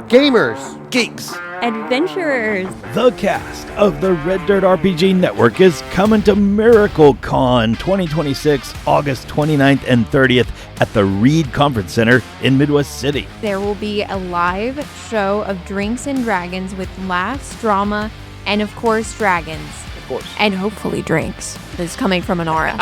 Gamers, geeks, adventurers. The cast of the Red Dirt RPG Network is coming to MiracleCon 2026, August 29th and 30th at the Reed Conference Center in Midwest City. There will be a live show of Drinks and Dragons with laughs, drama, and of course, dragons. of course. And hopefully drinks. This is coming from Inara.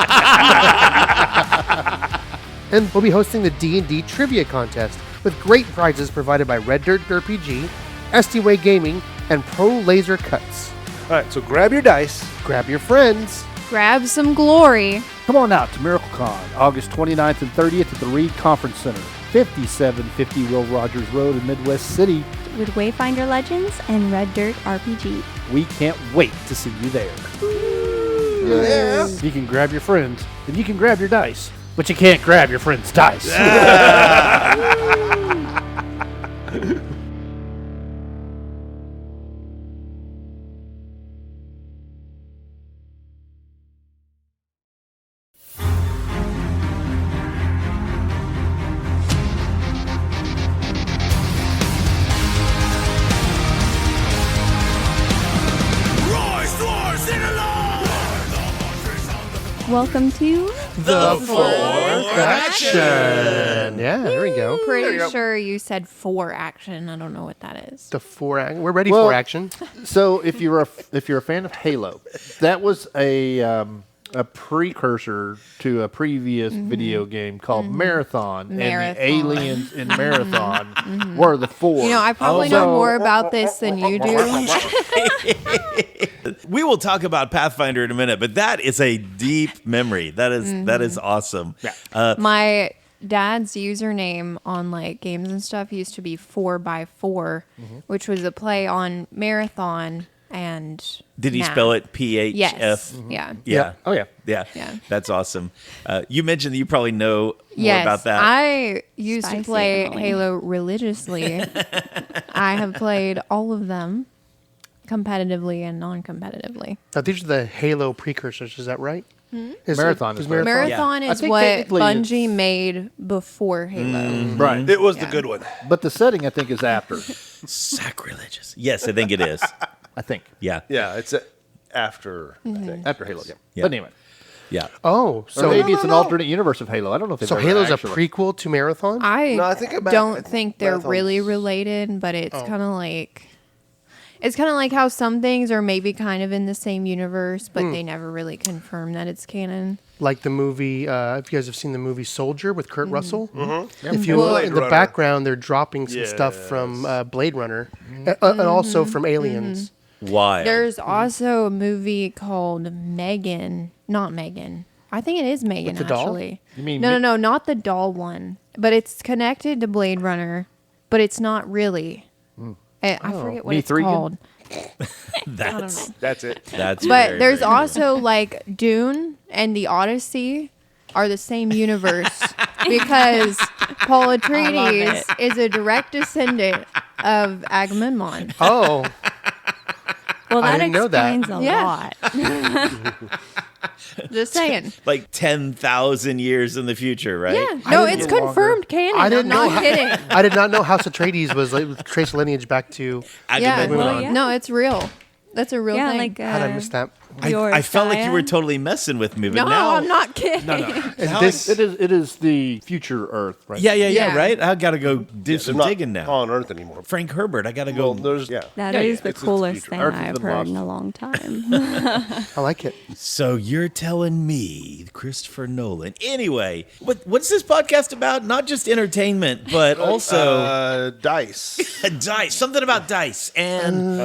and we'll be hosting the D&D Trivia Contest with great prizes provided by Red Dirt RPG, SD-Way Gaming, and Pro Laser Cuts. All right, so grab your dice. Grab your friends. Grab some glory. Come on out to MiracleCon, August 29th and 30th at the Reed Conference Center, 5750 Will Rogers Road in Midwest City. With Wayfinder Legends and Red Dirt RPG. We can't wait to see you there. Yeah. You can grab your friends, and you can grab your dice, but you can't grab your friend's dice. Welcome to The Fourth Action. Yeah, there we go. Pretty sure you said 4 action. I don't know what that is. The 4 action. We're ready for action. So if you're a fan of Halo, that was a precursor to a previous video game called Marathon, and the aliens in Marathon were the 4. You know, I probably know more about this than you do. We will talk about Pathfinder in a minute, but that is a deep memory. That is awesome. Yeah. My dad's username on like games and stuff used to be 4x4, which was a play on Marathon. And did he spell it PHF? Yes. Yeah. Oh yeah. Yeah. That's awesome. You mentioned that you probably know more Yes, about that. I used to Spicy, play Emily. Halo religiously. I have played all of them competitively and non-competitively. Now, these are the Halo precursors. Is that right? Marathon is Marathon. Marathon I is think what technically Bungie made before Halo. Right. It was the good one. But the setting, I think, is after. Sacrilegious. Yes, I think it is. I think. Yeah. Yeah, it's after, I think. After Halo, yeah. Yeah. But anyway. Yeah. Oh, Or so maybe it's an alternate universe of Halo. I don't know if it's Halo's a prequel to Marathon? I No, I think don't think they're Marathon's- really related, but it's kind of like how some things are maybe kind of in the same universe, but they never really confirm that it's canon. Like the movie, if you guys have seen the movie Soldier with Kurt Russell. Mm-hmm. If you Well- look in the Runner. background, they're dropping some stuff from Blade Runner and also from Aliens. Wild. There's also a movie called Megan. Not Megan. I think it is Megan, the doll? actually. You mean No, not the doll one. But it's connected to Blade Runner, but it's not really. I forget what it's Meathregan? called. That's That's it. that's. But very, there's very also like Dune and the Odyssey are the same universe because Paul Atreides is a direct descendant of Agamemnon. Oh, Well, I that didn't know that. explains a Yeah. lot. Just saying. like 10,000 years in the future, right? Yeah. No, it's confirmed canon. I didn't I'm know not kidding. I did not know House Atreides was like trace lineage back to. Yeah. Agamemnon. Well, yeah. No, it's real. That's a real Yeah, thing. like How did I miss that? I felt like you were Gaia. totally messing with me, but no, now I'm not kidding. And this, It is the future Earth, right? Yeah. right? I got to go do some Not digging now. on Earth anymore. Frank Herbert, I got to go. Well, there's That Yeah, is yeah, the it's the coolest future. thing Earth has I've been heard lost. in a long time. I like it. So you're telling me, Christopher Nolan. Anyway, what's this podcast about? Not just entertainment, but also dice. dice. Something about dice and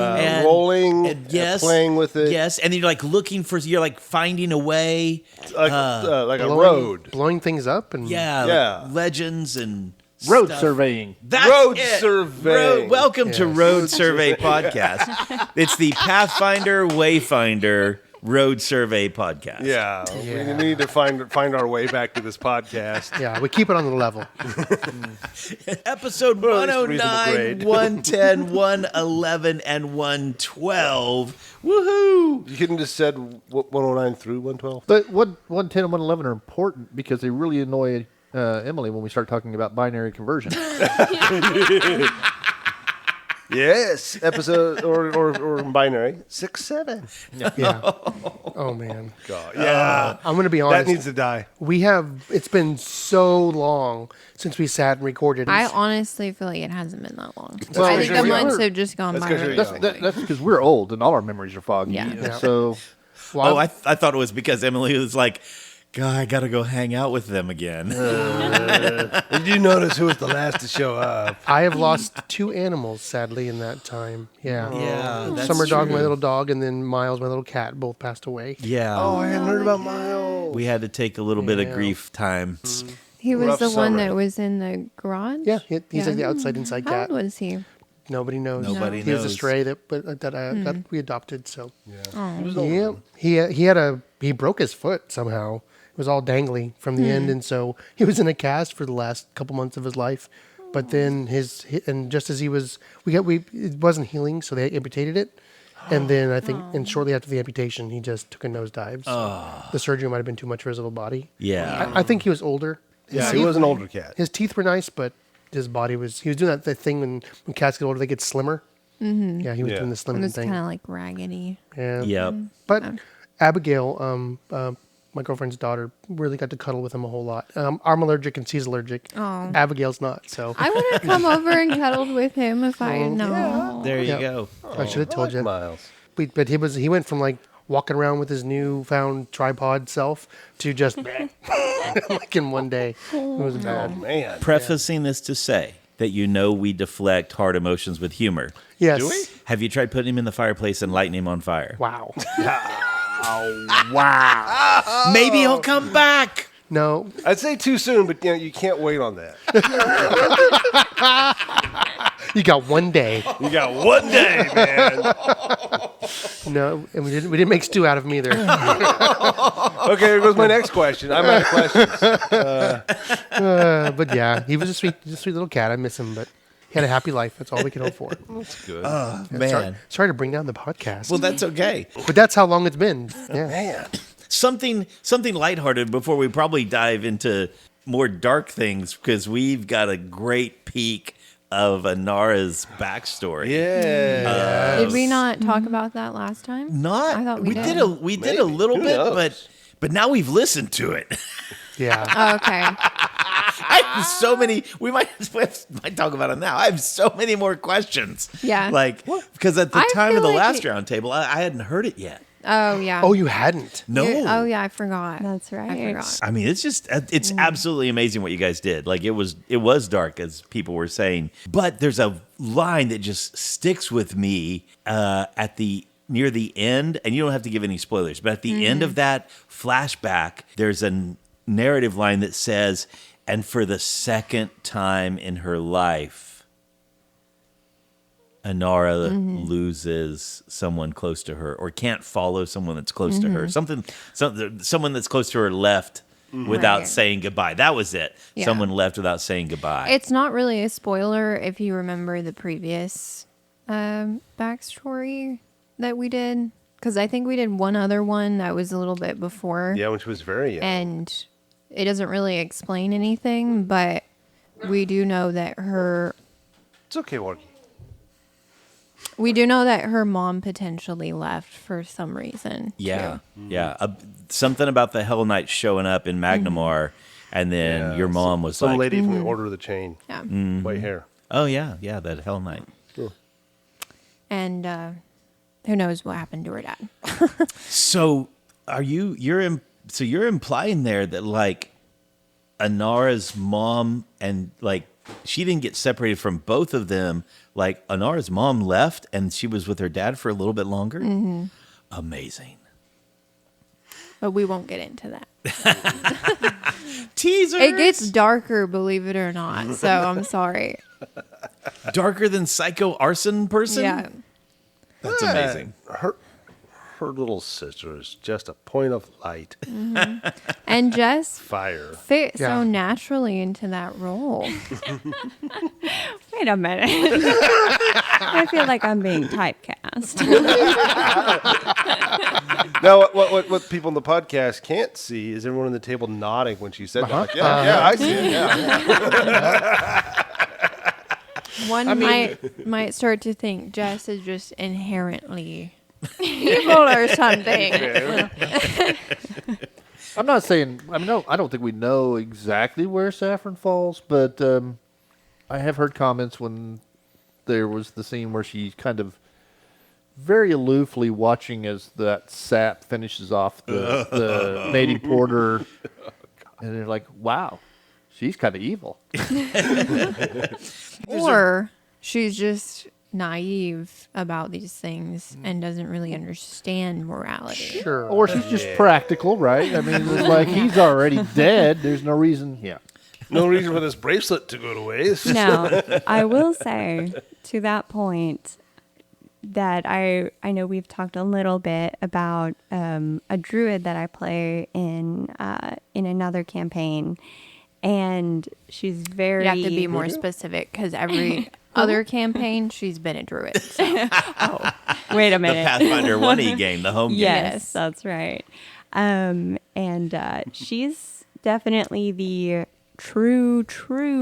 Rolling, and yes, playing with it. Yes, and then you're like looking for, you're like finding a way. Like a road. Blowing things up and Yeah, Yeah. like legends and Road stuff. surveying. That's Road it. surveying. Welcome to Yes. Road Survey Podcast. It's the Pathfinder Wayfinder Road Survey Podcast. Yeah, we need to find our way back to this podcast. yeah, we keep it on the level. Episode Well, at least 109, reasonable 110, 111, and 112. Woohoo! You couldn't just said 109 through 112? But 110 and 111 are important because they really annoy Emily when we start talking about binary conversion. Yes, episode or binary 6-7. Yeah. Oh man. God, yeah, I'm gonna be honest. that needs to die. It's been so long since we sat and recorded. I honestly feel like it hasn't been that long. Well, I think the we months are- have just gone That's by. 'cause you're really young. quickly. That's because we're old and all our memories are foggy. Yeah. So Well, I thought it was because Emily was like, God, I got to go hang out with them again. Did you notice who was the last to show up? I have lost 2 animals, sadly, in that time. Yeah. Yeah, that's Summer dog, true. my little dog, and then Miles, my little cat, both passed away. Yeah. Oh, I hadn't heard about Miles. We had to take a little bit of Yeah. grief time. He was Rough the one summer. that was in the garage. Yeah, he's Yeah. like the outside-inside How cat. old was he? Nobody knows. Nobody He was a knows. stray that we adopted. So Yeah. yeah, he broke his foot somehow. It was all dangly from the end, and so he was in a cast for the last couple months of his life. But then just as he was, it wasn't healing, so they amputated it. And then I think, and shortly after the amputation, he just took a nosedive. So the surgery might have been too much for his little body. Yeah. I think he was older. Yeah, he was an older cat. His teeth were nice, but his body he was doing that thing when cats get older, they get slimmer. Mm-hmm. Yeah, he was doing the It slimming was thing. kind of like raggedy. Yeah. Yep. But Abigail, my girlfriend's daughter, really got to cuddle with him a whole lot. I'm allergic and she's allergic. Oh. Abigail's not, so I would have come over and cuddled with him if I had known. There you Yeah. go. I should have told you. Miles. But he went from like walking around with his newfound tripod self to just like in one day. It was Oh bad. man. Prefacing this to say that we deflect hard emotions with humor. Yes. Do we? Have you tried putting him in the fireplace and lighting him on fire? Wow. Maybe he'll come back. No. I'd say too soon, but you can't wait on that. You got one day. You got one day, man. No, and we didn't make stew out of him either. Okay, here goes my next question. I'm out of questions. But yeah, he was a sweet little cat. I miss him, but he had a happy life. That's all we can hope for. That's good. Man. Sorry to bring down the podcast. Well, that's okay. but that's how long it's been. Yeah. man. Something lighthearted before we probably dive into more dark things, because we've got a great peek of Inara's backstory. Yeah. Did we not talk about that last time? Not. I thought we did. did a Maybe. little Who bit, knows? but now we've listened to it. Yeah. Oh, okay. I have so many. We might talk about it now. I have so many more questions. Yeah. Like, because at the I time of feel the like last round table, I hadn't heard it yet. Oh, yeah. Oh, you hadn't? No. Oh, yeah, I forgot. That's right. I forgot. I mean, it's absolutely amazing what you guys did. Like, it was dark, as people were saying, but there's a line that just sticks with me near the end, and you don't have to give any spoilers, but at the end of that flashback, there's a narrative line that says, "And for the second time in her life, Inara loses someone close to her, or can't follow someone that's close to her. Someone that's close to her left without Right. saying goodbye. That was it. Yeah. Someone left without saying goodbye. It's not really a spoiler if you remember the previous backstory that we did. Because I think we did one other one that was a little bit before. Yeah, when she was very young. And it doesn't really explain anything, but we do know that her It's okay, Warky. mom potentially left for some reason. yeah, too. yeah. Something about the Hell Knight showing up in Magnamar, and then your mom was some like, lady from the Order of the Chain. Yeah. White hair. "Oh yeah, that Hell Knight." And who knows what happened to her dad. So you're implying there that like Inara's mom and like she didn't get separated from both of them. Like Inara's mom left and she was with her dad for a little bit longer. Mm-hmm. Amazing. But we won't get into that. Teasers. It gets darker, believe it or not. So I'm sorry. darker than Psycho Arson Person. Yeah. That's amazing. Her little sister is just a point of light. And Jess Fire. fit Yeah. so naturally into that role. Wait a minute. I feel like I'm being typecast. Now, what people in the podcast can't see is everyone on the table nodding when she said that. Like, yeah, I see it. Yeah. One might start to think Jess is just inherently evil or something. I'm not saying. I mean, no, I don't think we know exactly where Saffron falls, but I have heard comments when there was the scene where she's kind of very aloofly watching as that sap finishes off the native porter, and they're like, "Wow, she's kind of evil." Or she's just naive about these things and doesn't really understand morality. Sure. Or she's just practical, right? I mean, it's like he's already dead. There's no reason. Yeah. No reason for this bracelet to go to waste. Now, I will say to that point that I know we've talked a little bit about a druid that I play in another campaign, and she's very. You have to be more specific because every other campaign she's been a druid. So. Wait a The minute. Pathfinder 1E game, the home game. Yes, that's right. And she's definitely the true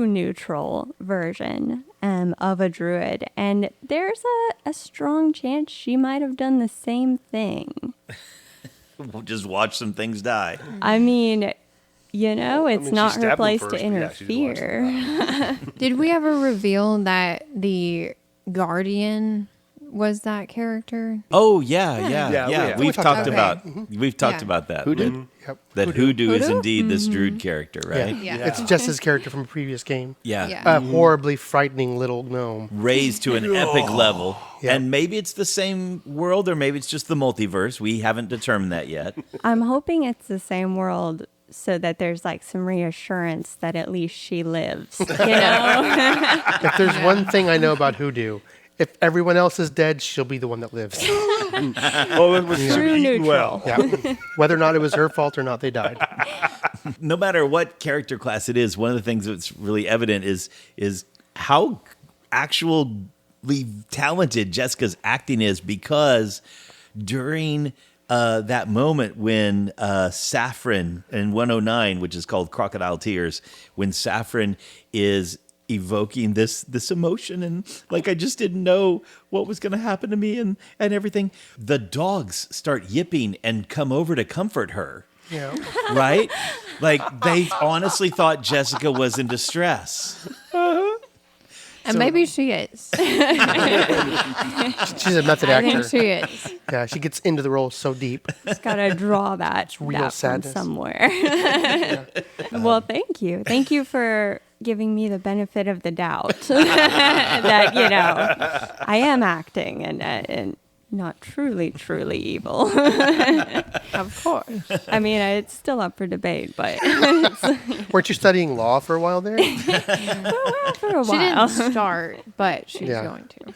neutral version of a druid. And there's a strong chance she might have done the same thing. We'll just watch some things die. I mean, it's she not her stabbed him place first, to but yeah, she's watched interfere. Did we ever reveal that the Guardian was that character? Oh yeah. We've talked Okay. about Yeah. about that. Hoodoo? Yep. That Hoodoo is Hoodoo? indeed this druid character, right? Yeah. It's just his character from a previous game. Yeah. Yeah. A horribly frightening little gnome. Raised to an epic level. Yeah. And maybe it's the same world or maybe it's just the multiverse. We haven't determined that yet. I'm hoping it's the same world so that there's like some reassurance that at least she lives, If there's one thing I know about Hoodoo, if everyone else is dead, she'll be the one that lives. Oh, it was True eaten neutral. well. Yeah. Whether or not it was her fault or not, they died. No matter what character class it is, one of the things that's really evident is how actually talented Jessica's acting is, because during that moment when Saffron in 109, which is called Crocodile Tears, when Saffron is evoking this emotion and like I just didn't know what was going to happen to me and everything, the dogs start yipping and come over to comfort her. Yeah. Right? Like they honestly thought Jessica was in distress. And maybe she is. She's a method I think actor. she is. Yeah, she gets into the role so deep. Just gotta draw that, real that from sadness. somewhere. Well, thank you. Thank you for giving me the benefit of the doubt that I am acting and not truly evil. Of course. I mean, it's still up for debate, but Weren't you studying law for a while there? for a She while. didn't start, but she's Yeah. going to.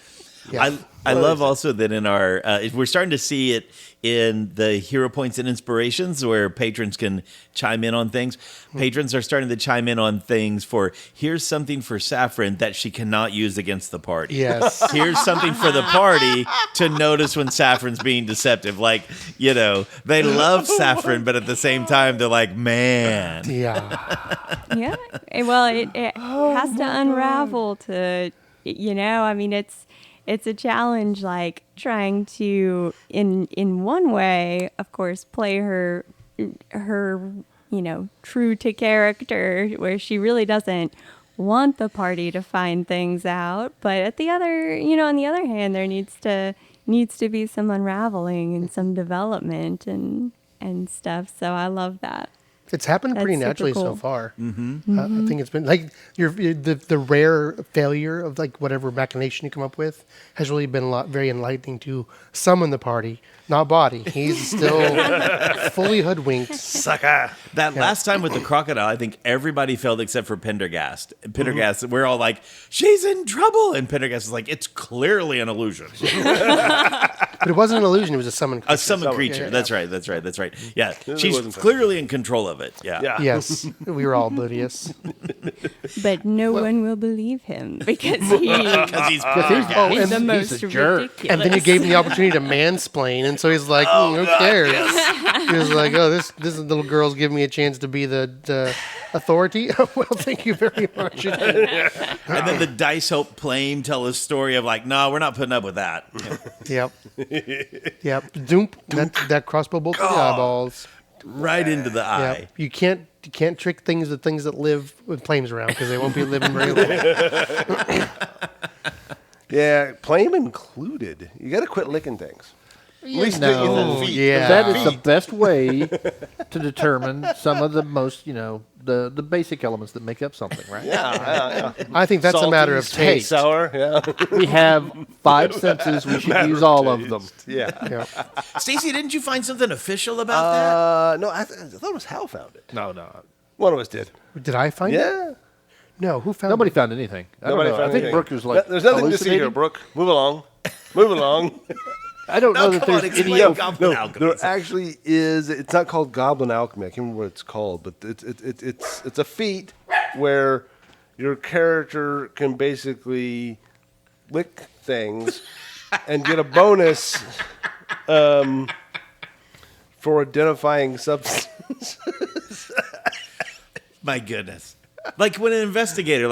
Yeah. I love also that in our we're starting to see it in the hero points and inspirations where patrons can chime in on things. Patrons are starting to chime in on things for here's something for Saffron that she cannot use against the party. Yes. Here's something for the party to notice when Saffron's being deceptive. Like, they love Saffron, but at the same time, they're like, man. Yeah. Yeah. Well, it has to unravel to, I mean, it's a challenge, like trying to, in one way, of course, play her, true to character, where she really doesn't want the party to find things out. But at the other, on the other hand, there needs to be some unraveling and some development and stuff. So I love that. It's happened pretty That's super naturally so cool. far. Mm-hmm. I think it's been like the rare failure of like whatever machination you come up with has really been very enlightening to summon the party, not Boddy. He's still fully hoodwinked. Sucker. That last time with the crocodile, I think everybody failed except for Pendergast. Pendergast, we're all like, she's in trouble. And Pendergast is like, it's clearly an illusion. But it wasn't an illusion. It was a summoned creature. A summoned creature. Yeah. That's right. Yeah. She's wasn't clearly in control of it. Yeah. Yeah. Yes. We were all oblivious. But no one will believe him because Because he's he's and the most he's a jerk. ridiculous. And then you gave him the opportunity to mansplain, and so he's like, who cares? He was like, oh, this little girl's giving me a chance to be the Authority? Well, thank you very much. And then the dice help Plame tell a story of like, no, we're not putting up with that. Yep. Yep. Doomp. That crossbow bolt to the eyeballs. Right into the eye. Yep. You can't trick things with things that live with flames around because they won't be living very long. Yeah, Plame included. You got to quit licking things. At least No, the feet. yeah. that is the best way to determine some of the most, the basic elements that make up something, right? Yeah. I think that's a matter of Salty, sweet, taste. sour. Yeah. We have 5 senses. We should use all of them. Yeah. Yeah. Stacy, didn't you find something official about that? No, I thought it was Hal found it. No. One of us did. Did I find it? Yeah. No, who found Nobody it? found anything. I don't Nobody know. found I think anything. Brook was like, There's nothing to see here, hallucinating. Brook. Move along. Move along. I don't know No, that come on, there's explain any. Goblin No, alchemy. there actually is. It's not called Goblin Alchemy. I can't remember what it's called, but it's a feat where your character can basically lick things and get a bonus for identifying substance. My goodness. Like when an investigator,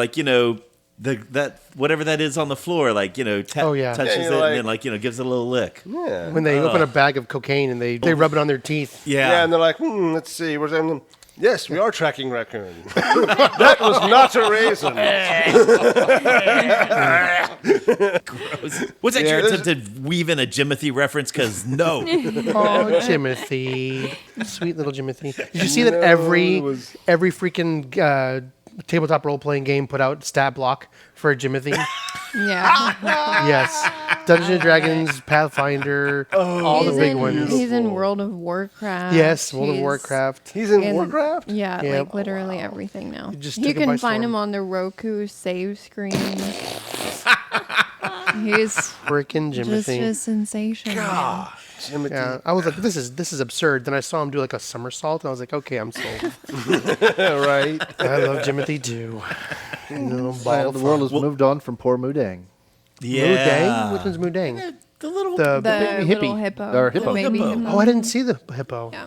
that whatever that is on the floor, Oh, yeah. touches Yeah, it you're and then gives it a little lick. Yeah. When they open a bag of cocaine and they rub it on their teeth. Yeah, and they're like, let's see. Where's that? Yes, we are tracking raccoon. That was not a raisin. Gross. Was that Yeah, your this- attempt to weave in a Jimothy reference? Because no. Oh, Jimothy. Sweet little Jimothy. Did you see that No, every it was- freaking tabletop role-playing game put out stat block for a Jimothy? Yeah. Yes. Dungeons and Dragons, Pathfinder, all the big ones. He's in World of Warcraft. Yes, World of He's Warcraft. He's in in- Warcraft? Yeah, Yeah. like literally everything now. just You took it by can find storm. him on the Roku save screen. He's Freaking just Jimothy. a sensation. man. Timothy. Yeah, I was like, this is absurd. Then I saw him do like a somersault, and I was like, okay, I'm sold. Right. I love Jimothy too. Well, the world has moved on from poor Mudang. Mudang? Which one's Mudang? The little. The The Baby little hippie. hippo. Or the hippo. baby Hippo. hippo. Oh, I didn't see the hippo. Yeah.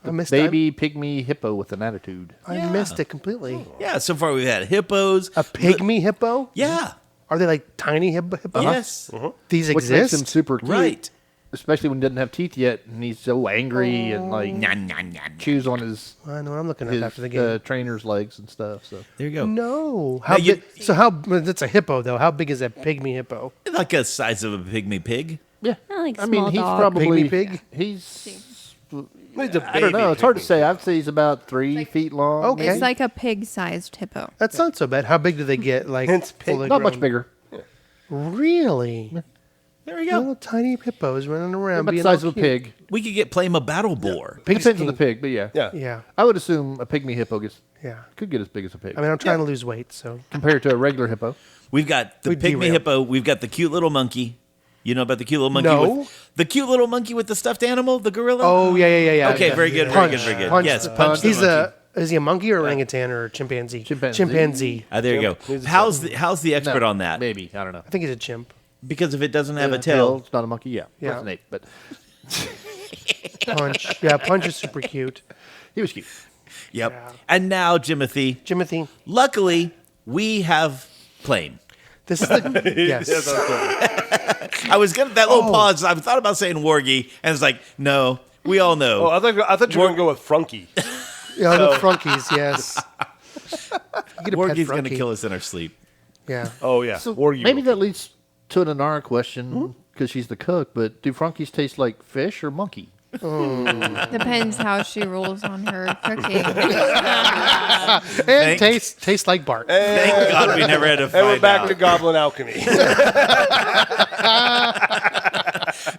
I missed Baby pygmy hippo with an attitude. I missed it completely. Yeah, so far we've had hippos. A pygmy hippo? Yeah. Are they like tiny hippos? Yes. These Which makes him exist? super cute. Right. Especially when he doesn't have teeth yet, and he's so angry and like Nyan, nyan, nyan. chews on his I know. I'm looking at after the game. trainer's legs and stuff. So There you go. No. How you- big? So how? That's a hippo though. How big is that pygmy hippo? Like a size of a pygmy pig. yeah, Like I mean small he's dog. probably Pygmy pig? He's He's a I don't know. baby It's hard to pygmy. say. I'd say he's about 3 feet long. Okay. It's like a pig-sized hippo. That's not so bad. How big do they get? Like Hence pig. fully Not much grown? bigger. Really? There we go. Little tiny hippos running around. About the being size all of a cute. pig. We could get Plame a battle boar. Depends on the pig, but yeah. Yeah. Yeah. I would assume a pygmy hippo Yeah. could get as big as a pig I mean, I'm trying to lose weight, so compared to a regular hippo. We've got the We'd pygmy derail. hippo. We've got the cute little monkey. You know about the cute little monkey? No. The cute little monkey with the stuffed animal, the gorilla? Oh yeah. Okay, Yeah. very good, very Punch. good, very good. Punch. Yes, punch the He's monkey. is he a monkey or orangutan or a chimpanzee? Chimpanzee. Chimpanzee. There you go. How's the expert No, on that? Maybe. I don't know. I think he's a chimp. Because if it doesn't have a Tail, tail, it's not a monkey. Yeah. Yeah. That's an ape, but Punch. Yeah, Punch is super cute. he was cute. yep. Yeah. And now, Jimothy, Jimothy. luckily, we have Plame. This is the yes. I was gonna that little pause. I thought about saying Wargy, and it's like, no, we all know. Oh, I thought you were going to go with Frunky. Yeah, the Frunkies. Yes. You get a pet Wargy's gonna Frunky. kill us in our sleep. Yeah. Oh, yeah. So Or you. maybe that leads to an Inara question because she's the cook. But do Frunkies taste like fish or monkey? Depends how she rolls on her cooking. And tastes like bark. Thank God we never had to find And we're back out. to Goblin Alchemy.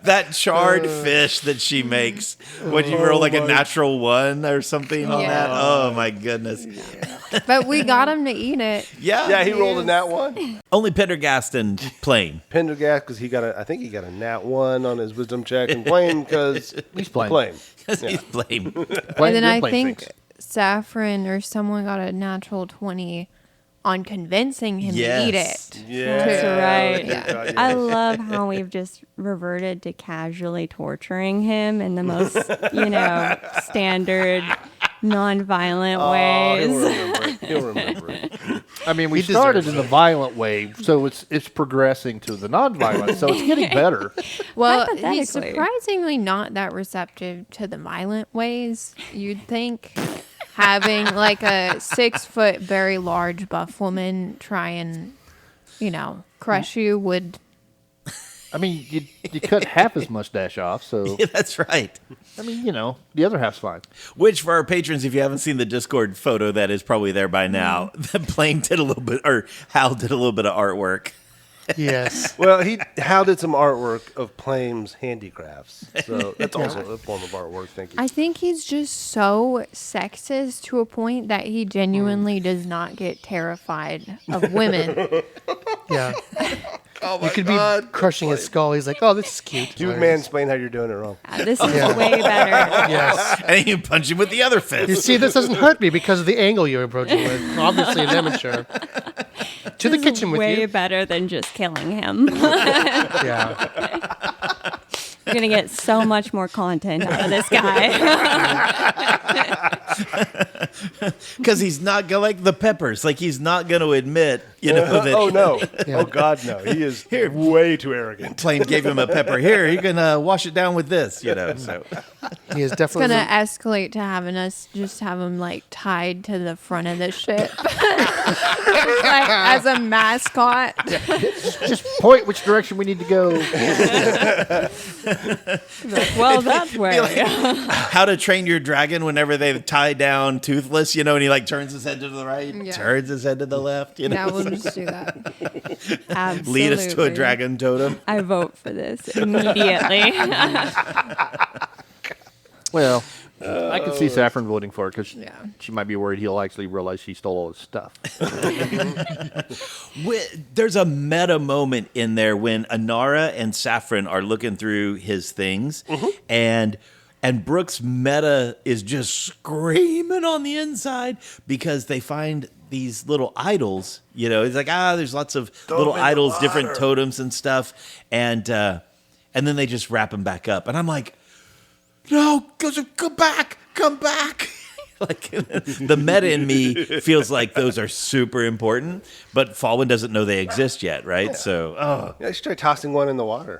That charred fish that she makes. Would you roll like a natural one or something on Yeah. that? Oh my goodness. But we got him to eat it. Yeah. Yeah, he rolled a nat 1. Only Pendergast and Plane. Pendergast, because I think he got a nat 1 on his wisdom check, and Plame, because He's Plame. Plame. He's Plame. And then I think Saffron or someone got a natural 20 on convincing him to eat Yes. it. Yeah. That's right. Yeah. I love how we've just reverted to casually torturing him in the most, standard, non-violent He'll ways. remember it. He'll remember it. I mean, we He started deserves in the violent way, so it's progressing to the non-violent, so it's getting better. Well, he's Hypothetically. surprisingly not that receptive to the violent ways. You'd think having like a 6 foot, very large buff woman try and, crush you would. I mean, you cut half his mustache off, so Yeah, that's right. I mean, the other half's fine. Which, for our patrons, if you haven't seen the Discord photo that is probably there by now, the Plame did a little bit, or Hal did a little bit of artwork. Yes. Well, Hal did some artwork of Plame's handicrafts, so that's also a form of artwork. Thank you. I think he's just so sexist to a point that he genuinely does not get terrified of women. Yeah. Oh my You could be crushing his skull. He's like, oh, this is cute. You Hilarious. mansplain how you're doing it wrong. This is way better. Yes. And then you punch him with the other fist. You see, this doesn't hurt me because of the angle you're approaching with. Obviously an amateur. To the This is kitchen with way you. better than just killing him. Yeah. You're gonna get so much more content out of this guy. Because he's not going like the Peppers. Like, he's not going to admit, that Oh no! Yeah. Oh God, no! He is way too arrogant. Plame gave him a pepper. Here, you can wash it down with this, So He is It's definitely. gonna escalate to having us just have him like tied to the front of the ship, Just, like as a mascot. Just point which direction we need to go. Well, that's where. How to Train Your Dragon whenever they tie down Toothless, and he like turns his head to the right, Yeah. turns his head to the left, Yeah, we'll just do that. Absolutely. lead us to a dragon totem. I vote for this immediately. Well, I can see Saffron voting for it because Yeah. she might be worried he'll actually realize she stole all his stuff. There's a meta moment in there when Inara and Saffron are looking through his things, and Brook's meta is just screaming on the inside because they find these little idols. It's like, there's lots of little them in the idols, different water. totems and stuff, and then they just wrap them back up, and I'm like, no, come back. Like, the meta in me feels like those are super important, but Fawin doesn't know they exist yet, right? So, Yeah, I should try tossing one in the water.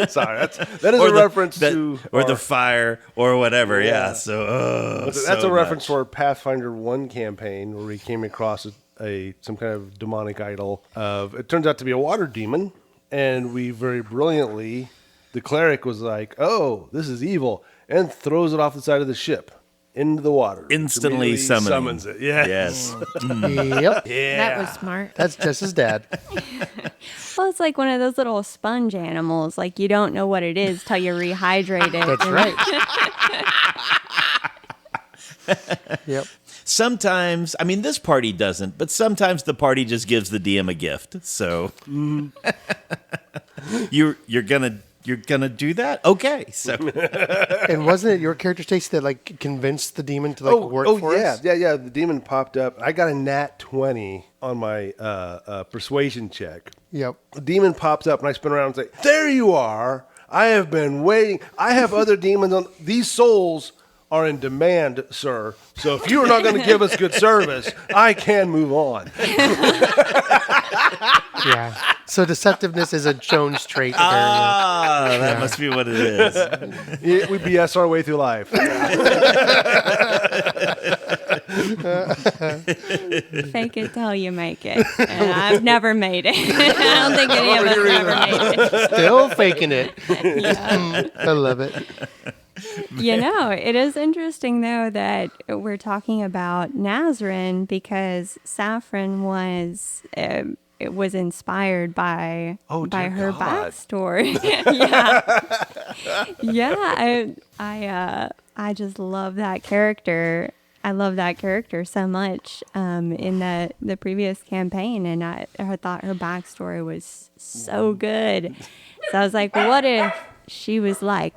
Sorry, that is a reference to or the our- fire or whatever. Yeah. So, That's a reference to our Pathfinder 1 campaign where we came across some kind of demonic idol. It turns out to be a water demon, and we very brilliantly, the cleric was like, "Oh, this is evil," and throws it off the side of the ship into the water. which Instantly immediately summoning. summons it. Yeah. Yes. Yep. That was smart. That's just his dad. Well, it's like one of those little sponge animals. Like, you don't know what it is till you rehydrate it. That's right. Yep. Sometimes, I mean, this party doesn't, but sometimes the party just gives the DM a gift. So, you're gonna do that? Okay. So, And wasn't it your character, Stacy, that like convinced the demon to like work for yeah, us? yeah. The demon popped up. I got a nat 20 on my persuasion check. Yep. The demon pops up, and I spin around and say, "There you are. I have been waiting. I have other demons on. These souls are in demand, sir. So if you are not going to give us good service, I can move on." Yeah. So deceptiveness is a Jones trait. Apparently. that must be what it is. We BS our way through life. Fake it till you make it. And I've never made it. I don't think any of us ever made it. Still faking it. Yeah. I love it. It is interesting, though, that we're talking about Nazarene because Saffron was inspired by Oh, dear her God. backstory. I just love that character. I love that character so much in the previous campaign, and I thought her backstory was so good. So I was like, what if she was like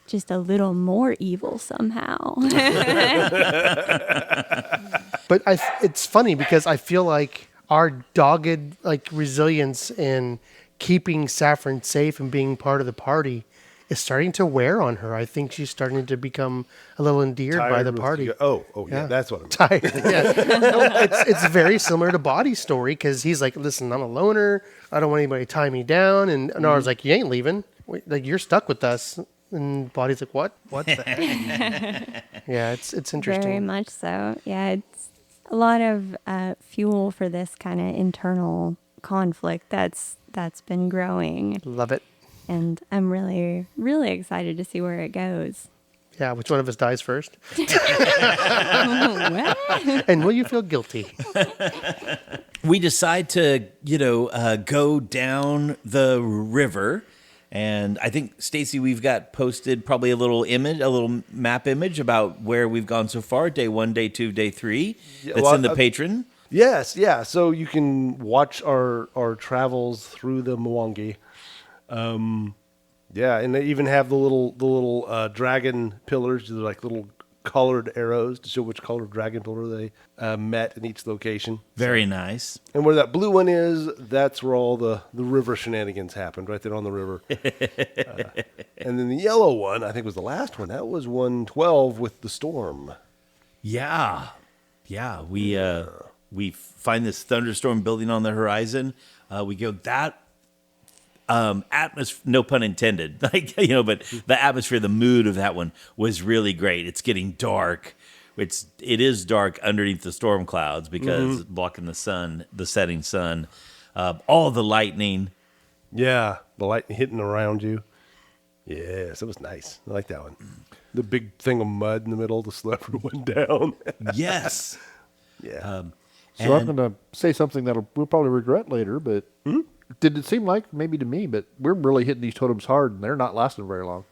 just a little more evil somehow? But it's funny because I feel like our dogged like resilience in keeping Saffron safe and being part of the party is starting to wear on her. I think she's starting to become a little endeared by the Tired with party. yeah, that's what I meant. Tired. Yeah. No, it's very similar to Boddy's story because he's like, listen, I'm a loner. I don't want anybody to tie me down. And Inara's like, you ain't leaving. Wait, like you're stuck with us. And Boddy's like, what? What the heck? Yeah, it's interesting. Very much so. Yeah, it's a lot of fuel for this kind of internal conflict that's been growing, Love it. and I'm really, really excited to see where it goes. Yeah, which one of us dies first? Well, And will you feel guilty? We decide to, go down the river. And I think, Stacy, we've got posted probably a little map image about where we've gone so far. Day 1, day 2, day 3. Yeah, That's well, in the Patreon. Yes, yeah. So you can watch our travels through the Mwangi. Yeah, and they even have the little dragon pillars, they're like little colored arrows to show which color dragon pillar they met in each location. Very nice. And where that blue one is, that's where all the river shenanigans happened, right there on the river. And then the yellow one, I think was the last one. That was 112 with the storm. Yeah. Yeah. We find this thunderstorm building on the horizon. We go that atmosphere, no pun intended, but the atmosphere, the mood of that one was really great. It's getting dark. It is dark underneath the storm clouds because blocking the sun, the setting sun, all the lightning. Yeah, the light hitting around you. Yes, it was nice. I like that one. The big thing of mud in the middle to slow everyone down. Yes. Yeah. So I'm going to say something we'll probably regret later, but did it seem like, maybe to me, but we're really hitting these totems hard, and they're not lasting very long.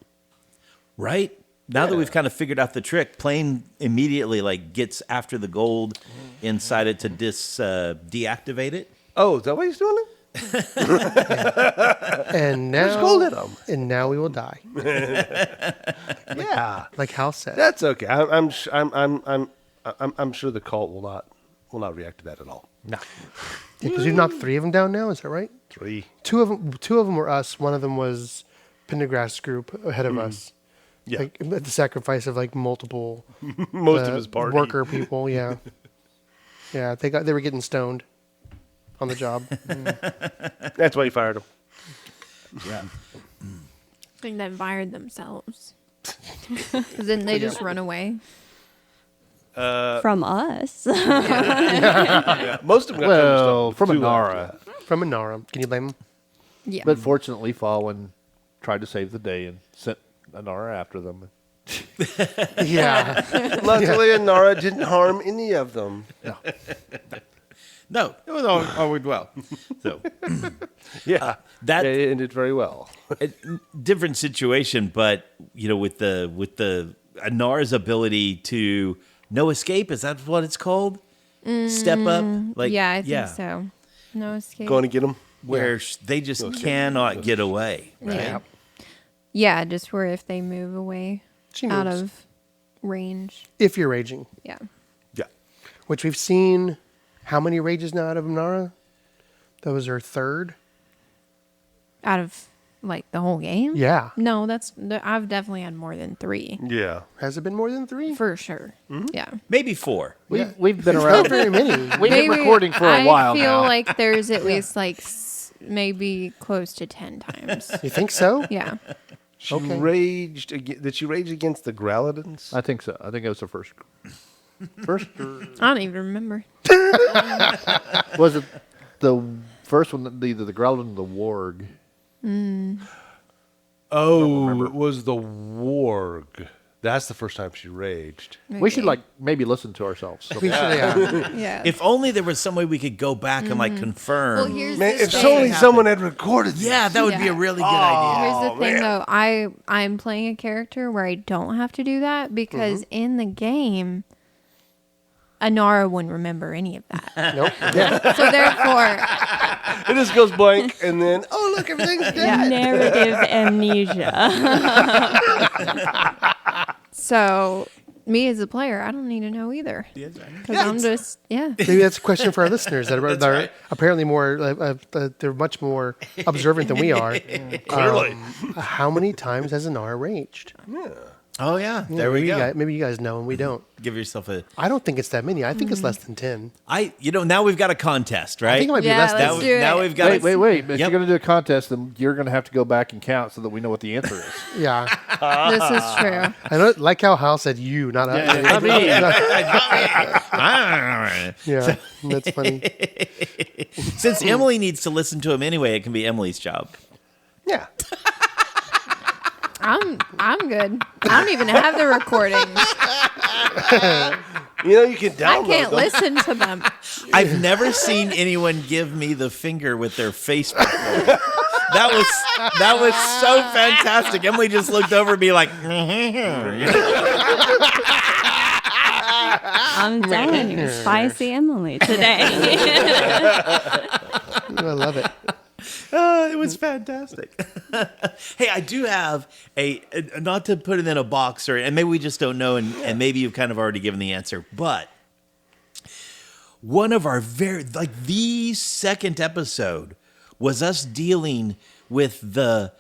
Right? Now that we've kind of figured out the trick, Plame immediately gets after the gold inside it to deactivate it. Oh, is that why he's doing it? And now, There's gold in them. And now we will die, Yeah, like Hal said. that's okay. I'm sure the cult will not react to that at all. No, because we've knocked 3 of them down now. Is that right? 3. 2 of them were us. One of them was Pendergrass group ahead of us. Yeah. Like at the sacrifice of multiple Most of his party. worker people. Yeah, yeah. They were getting stoned on the job. That's why he fired him. Yeah. I think they fired themselves. Then they just run away. from us. Yeah, most of them got Well, from two left, Inara. From Inara. Can you blame them? Yeah. But fortunately, Fawin tried to save the day and sent Inara after them. Yeah. yeah. Luckily, Inara didn't harm any of them. No, it was all worked well. So Yeah, that it ended very well. different situation, but with the Inara's ability to no escape, is that what it's called? Step up, Yeah, I think so. No escape. Going to get him. where they just cannot get away. Right? Yeah. Yeah, just where if they move away She out moves. of range. If you're raging, Yeah. Yeah. which we've seen how many rages now out of Inara? That was her 3rd. Out of the whole game? Yeah. No, I've definitely had more than 3. Yeah. Has it been more than 3? For sure. Yeah. Maybe 4. We've been Not around. very many. We've been recording for a while I feel now. like there's at least maybe close to 10 times. You think so? Yeah. She Okay. raged. Did she rage against the Growlitans? I think so. I think it was the first. First, I don't even remember. was it the first one? Either the Growlithan or the Warg. Oh, it was the Warg. That's the first time she raged. We should Okay. maybe listen to ourselves. We should, yeah. Yeah. If only there was some way we could go back and confirm. Well, here's Man, the if thing. only someone had recorded this. Yeah, that would be a Yeah. really good idea. Here's the thing, though. I'm playing a character where I don't have to do that because in the game, Inara wouldn't remember any of that. Nope. So therefore, It just goes blank, and then, oh, look, everything's dead. Narrative amnesia. so me as a player, I don't need to know either. Because I'm just, Maybe that's a question for our listeners that are apparently more, they're much more observant than we are. Clearly. How many times has Inara raged? Oh yeah, there we go. Maybe you guys know and we don't. Give yourself a. I don't think it's that many. I think it's less than 10. Now we've got a contest, right? I think it might be Yeah, less let's than do it. Now we've got. Wait. If Yep. you're going to do a contest, then you're going to have to go back and count so that we know what the answer is. Yeah. this is true. I know, like how Hal said you, not us. Not me. Yeah, that's funny. Since Emily needs to listen to him anyway, it can be Emily's job. Yeah. I'm good. I don't even have the recordings. You can download I can't them. listen to them. I've never seen anyone give me the finger with their face before. That was so fantastic. Emily just looked over at me like, I'm telling you, spicy Emily today. I love it. it was fantastic. Hey, I do have not to put it in a box, and maybe we just don't know, and maybe you've kind of already given the answer, but one of our the second episode was us dealing with the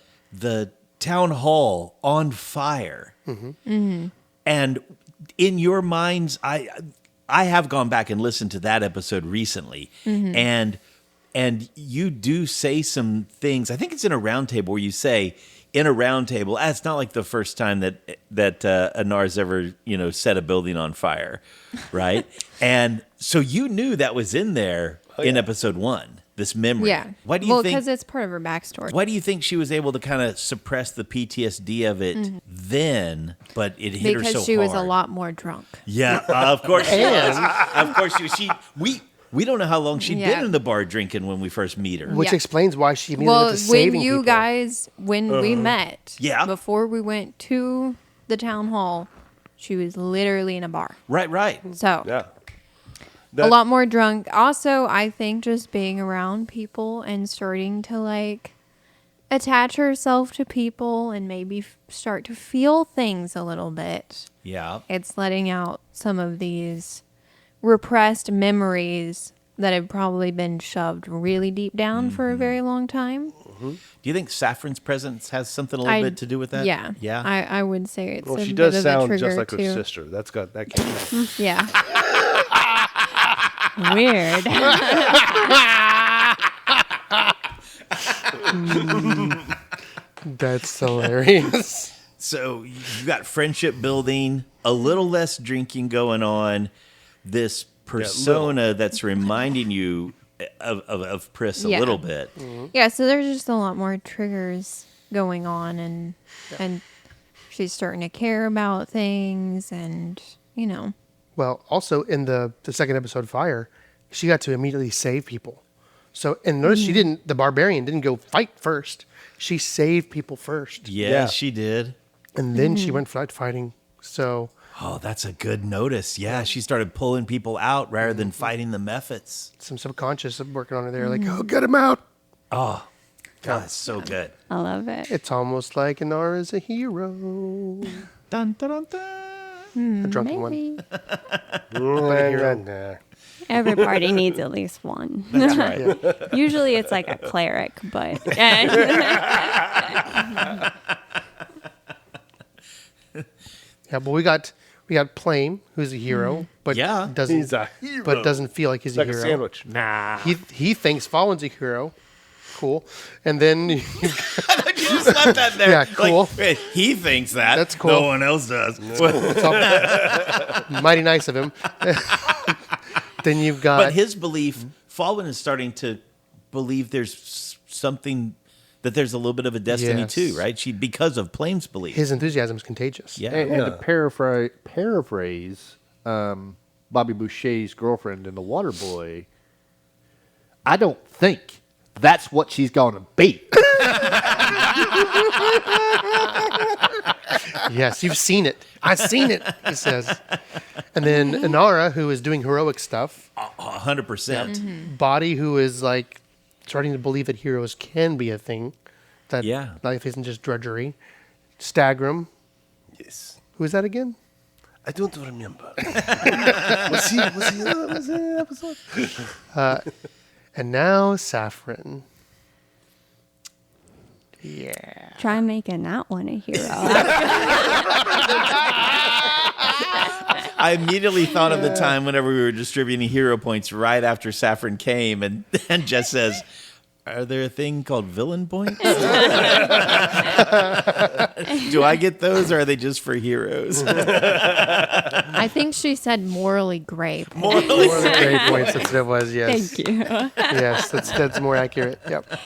town hall on fire. And in your minds, I have gone back and listened to that episode recently, and you do say some things. I think it's in a roundtable where you say, in a roundtable, it's not like the first time that Inara's ever set a building on fire, right? And so you knew that was in there in episode 1. This memory. Yeah. Why do you think? Because it's part of her backstory. Why do you think she was able to kind of suppress the PTSD of it then, but it hit her so hard? Because she was a lot more drunk. Yeah, of course she was. Of course she was. We don't know how long she'd been in the bar drinking when we first meet her. Which Yeah. explains why she immediately went to saving people. When we met, Yeah. before we went to the town hall, she was literally in a bar. Right. So Yeah. a lot more drunk. Also, I think just being around people and starting to attach herself to people and maybe start to feel things a little bit. Yeah. It's letting out some of these repressed memories that have probably been shoved really deep down for a very long time. Do you think Saffron's presence has something a little bit to do with that? Yeah. Yeah. I would say it's Well, a she bit does of a sound trigger just like too. her sister. That can't. Yeah. Weird. That's hilarious. So you got friendship building, a little less drinking going on, this persona that's reminding you of Pris a Yeah. little bit. Yeah, so there's just a lot more triggers going on and she's starting to care about things and, Well, also in the second episode, Fire, she got to immediately save people. So, and notice the barbarian didn't go fight first. She saved people first. Yeah, Yeah. she did. And then she went fighting. So, Oh, that's a good notice. Yeah, she started pulling people out rather than fighting the methods. some subconscious working on her there, like, oh, get him out. Oh, God, it's so good. I love it. It's almost like Inara is a hero. Dun, dun, dun, dun. A drunken one. Nah. Every party needs at least one. That's right. Usually it's like a cleric, but Yeah, but we got Plame, who's a hero, but Yeah. doesn't He's a hero. but doesn't feel like he's It's like a a hero. sandwich. Nah. He thinks Fawin's a hero. Cool. And then You just left that there. Yeah, cool. Like, he thinks that. That's cool. No one else does. mighty nice of him. Then you've got But his belief, Fawin is starting to believe there's something, that there's a little bit of a destiny Yes. too, right? Because of Plame's belief. his enthusiasm is contagious. Yeah. And to paraphrase Bobby Boucher's girlfriend in The Waterboy, I don't think that's what she's going to be. Yes, you've seen it. I've seen it, he says. And then Inara, who is doing heroic stuff. 100%. Boddy, who is like starting to believe that heroes can be a thing. That Yeah. life isn't just drudgery. Stagram. Yes. Who is that again? I don't remember. Was he the episode? And now Saffron. Yeah. Try making that one a hero. I immediately thought of the time whenever we were distributing hero points right after Saffron came, and Jess says, "Are there a thing called villain points? Do I get those, or are they just for heroes?" I think she said morally gray. One of the great points. That's what it was. Yes. Thank you. Yes, that's more accurate. Yep.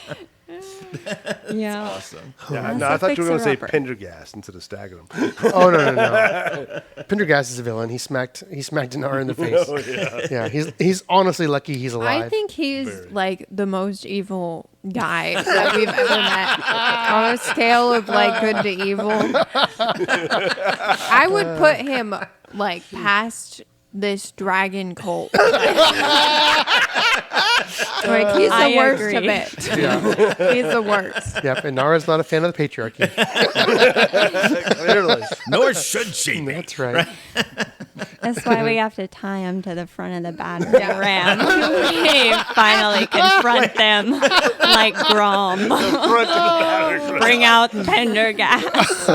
Yeah. Awesome. Yeah, That's no, a I thought you were going to say fixer-upper. Pendergast instead of Stagger him. Oh no. Pendergast is a villain. He smacked Inara in the face. Oh, yeah. Yeah, he's honestly lucky he's alive. I think he's like the most evil guy that we've ever met. On a scale of like good to evil, I would put him like past this dragon cult. Like he's I the worst agree. of it. Yeah. He's the worst. Yep. And Nara's not a fan of the patriarchy. Clearly. Nor should she be. That's right. That's why we have to tie him to the front of the battering ram. We finally confront them like Grom. Bring out Pendergast.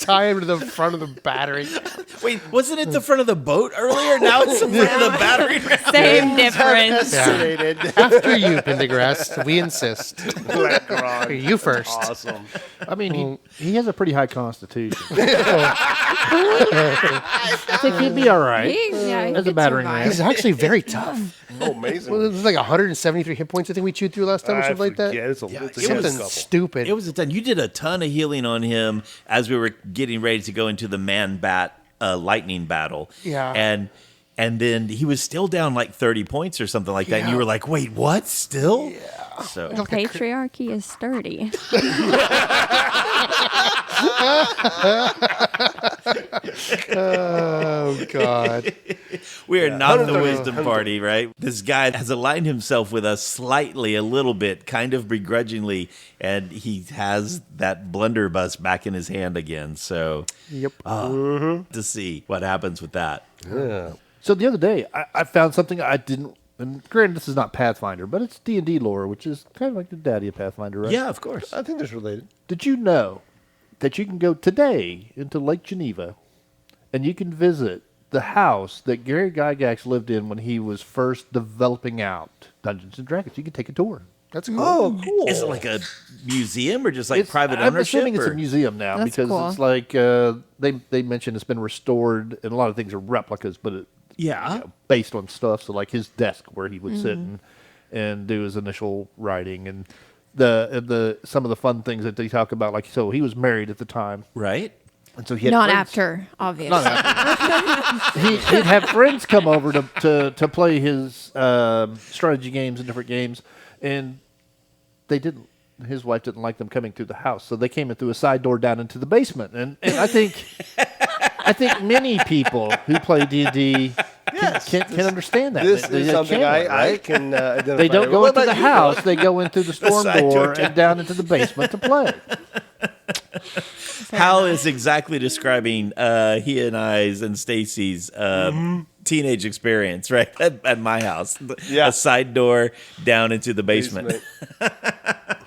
Tie him to the front of the battery. Wait, wasn't it the front of the boat earlier? Now it's the front of the battery. Same difference. Yeah. After you, Pendergast, we insist. You first. Awesome. I mean, he has a pretty high constitution. I think he'd be all right. He As a could battering survive. ram. He's actually very tough. Oh, amazing. Well, it was like 173 hit points I think we chewed through last time or I something like that. forget. It's a Yeah, it's a it was Something couple. stupid. It was a ton. You did a ton of healing on him as we were getting ready to go into the man-bat lightning battle. Yeah. And then he was still down like 30 points or something like that. And you were like, wait, what? Still? Yeah. So The patriarchy is sturdy. Oh God. we are not the 130, wisdom party, right? This guy has aligned himself with us slightly, a little bit, kind of begrudgingly, and he has that blunderbuss back in his hand again. So Yep. to see what happens with that. Yeah. So the other day, I found something I didn't. And granted, this is not Pathfinder, but it's D&D lore, which is kind of like the daddy of Pathfinder, right? Yeah, of course. I think that's related. Did you know that you can go today into Lake Geneva and you can visit the house that Gary Gygax lived in when he was first developing out Dungeons and Dragons? You can take a tour. That's cool. Oh, cool. Is it like a museum or just like It's- private I'm ownership? assuming it's a or- museum now That's because cool. it's like they mentioned it's been restored and a lot of things are replicas, but it, Yeah. based on stuff. So like his desk where he would sit and do his initial writing and the some of the fun things that they talk about. Like so he was married at the time, Right? and so he had Not friends- after, obviously. Not after. He'd have friends come over to play his strategy games and different games, and they didn't. His wife didn't like them coming through the house, so they came in through a side door down into the basement. And I think many people who play D&D can understand that. This They is something can, I right? can identify. They don't go What into about the you, house; Doug? they go in through the storm side door door down. and down into the basement to play. Hal is exactly describing he and I's and Stacy's teenage experience, right? At my house. Yeah. A side door down into the basement.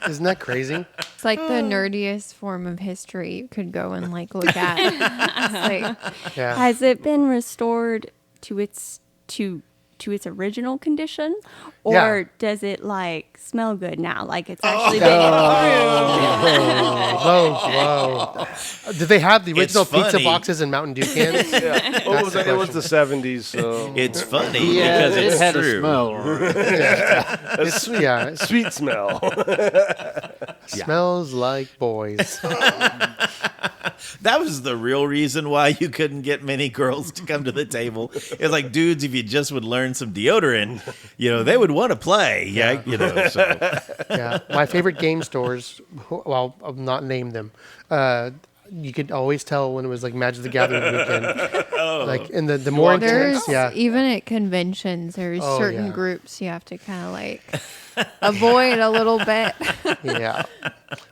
Isn't that crazy? It's like the nerdiest form of history you could go and like look at. It's like, Yeah. Has it been restored to its original condition, or Yeah. does it like smell good now? Like it's actually been improved. Whoa. Did they have the original It's pizza funny. boxes and Mountain Dew cans? Yeah. Well, it was the 70s, so It's funny Yeah, because it it's had true. a smell. It's, yeah, it sweet smell. smells like boys. That was the real reason why you couldn't get many girls to come to the table. It's like, dudes, if you just would learn some deodorant, they would want to play. Yeah, so. Yeah, my favorite game stores. Well, I'll not name them. You could always tell when it was like Magic the Gathering weekend. Like in the more there's intense, yeah. even at conventions, there's Oh, certain yeah. groups you have to kind of like avoid a little bit. Yeah.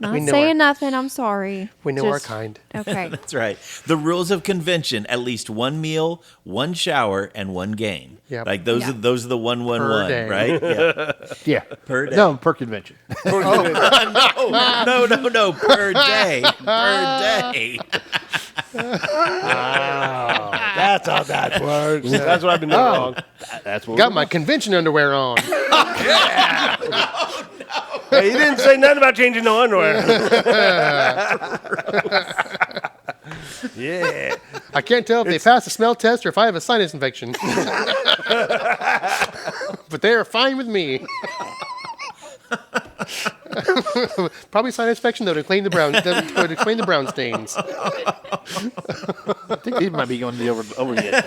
Not We know saying our- nothing. I'm sorry. We know our Just- kind. Okay. That's right. The rules of convention: at least one meal, one shower, and one game. Yep. Like those Yeah. are the one day. right? Yeah. Yeah. Per day. No, per convention. No, per day. Per day. That's how that works. That's what I've been doing wrong. That's what Got my convention underwear on. Hey, you didn't say nothing about changing no underwear. Yeah. I can't tell if they passed the smell test or if I have a sinus infection. But they are fine with me. Probably sinus infection though to explain the brown stains. I think these might be going to the over the edge.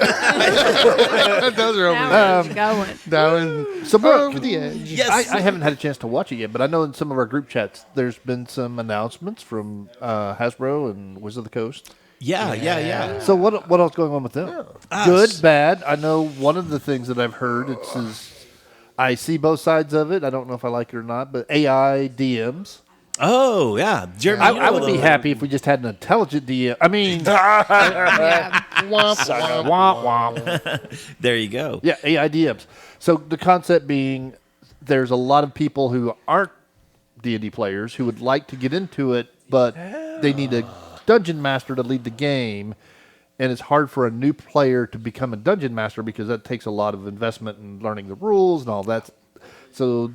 Those are over Now we're going. down So, Brooke, over the edge. Yes. I haven't had a chance to watch it yet, but I know in some of our group chats there's been some announcements from Hasbro and Wizard of the Coast. Yeah. So what else going on with them? Good, bad. I know one of the things that I've heard is I see both sides of it. I don't know if I like it or not, but AI DMs. Oh, yeah. Jeremy, I would be happy if we just had an intelligent DM. I mean, Yeah. womp womp. There you go. Yeah, AI DMs. So the concept being, there's a lot of people who aren't D&D players who would like to get into it, but they need a dungeon master to lead the game, and it's hard for a new player to become a dungeon master because that takes a lot of investment in learning the rules and all that. So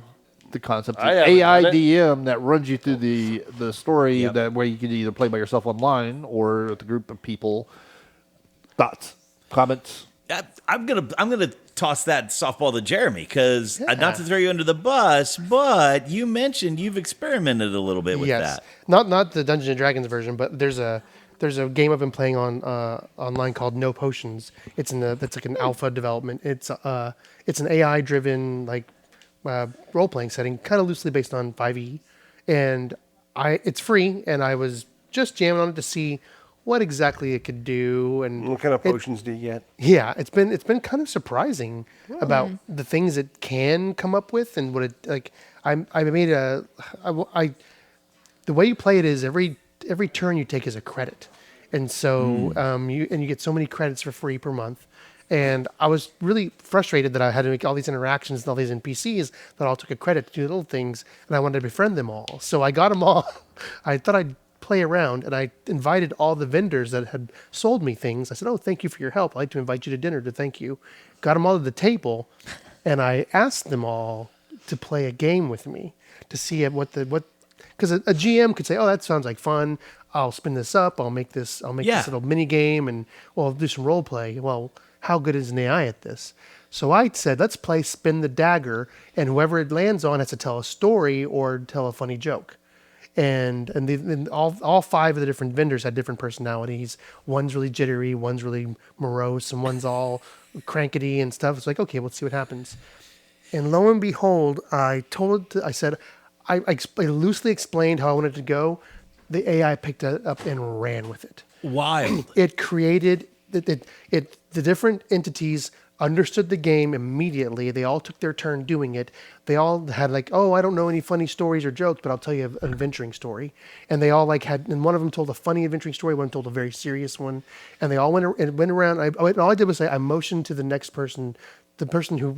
the concept of I haven't AI done it. DM that runs you through the story Yep. that where you can either play by yourself online or with a group of people. Thoughts, comments? I'm gonna toss that softball to Jeremy because not to throw you under the bus, but you mentioned you've experimented a little bit with that. Not the Dungeons and Dragons version, but there's a game I've been playing on online called No Potions. It's like an alpha development. It's an AI driven role playing setting, kind of loosely based on 5e, and it's free, and I was just jamming on it to see what exactly it could do. And What kind of potions do you get? yeah, it's been kind of surprising about the things it can come up with and what it like. I made the way you play it is every turn you take is a credit, and so you get so many credits for free per month. And I was really frustrated that I had to make all these interactions and all these NPCs that all took a credit to do little things, and I wanted to befriend them all. So I got them all. I thought I'd play around, and I invited all the vendors that had sold me things. I said, "Oh, thank you for your help. I'd like to invite you to dinner to thank you." Got them all to the table, and I asked them all to play a game with me to see because a GM could say, "Oh, that sounds like fun. I'll spin this up. I'll make this little mini game, and I'll do some role play." Well, how good is an AI at this? So I said, let's play Spin the Dagger, and whoever it lands on has to tell a story or tell a funny joke. And all five of the different vendors had different personalities. One's really jittery, one's really morose, and one's all crankety and stuff. It's like, okay, let's see what happens. And lo and behold, I loosely explained how I wanted it to go. The AI picked it up and ran with it. Wild. It created the different entities understood the game immediately. They all took their turn doing it. They all had I don't know any funny stories or jokes, but I'll tell you an adventuring story. And they all and one of them told a funny adventuring story, one told a very serious one. And they all went around. All I did was say, I motioned to the next person, the person who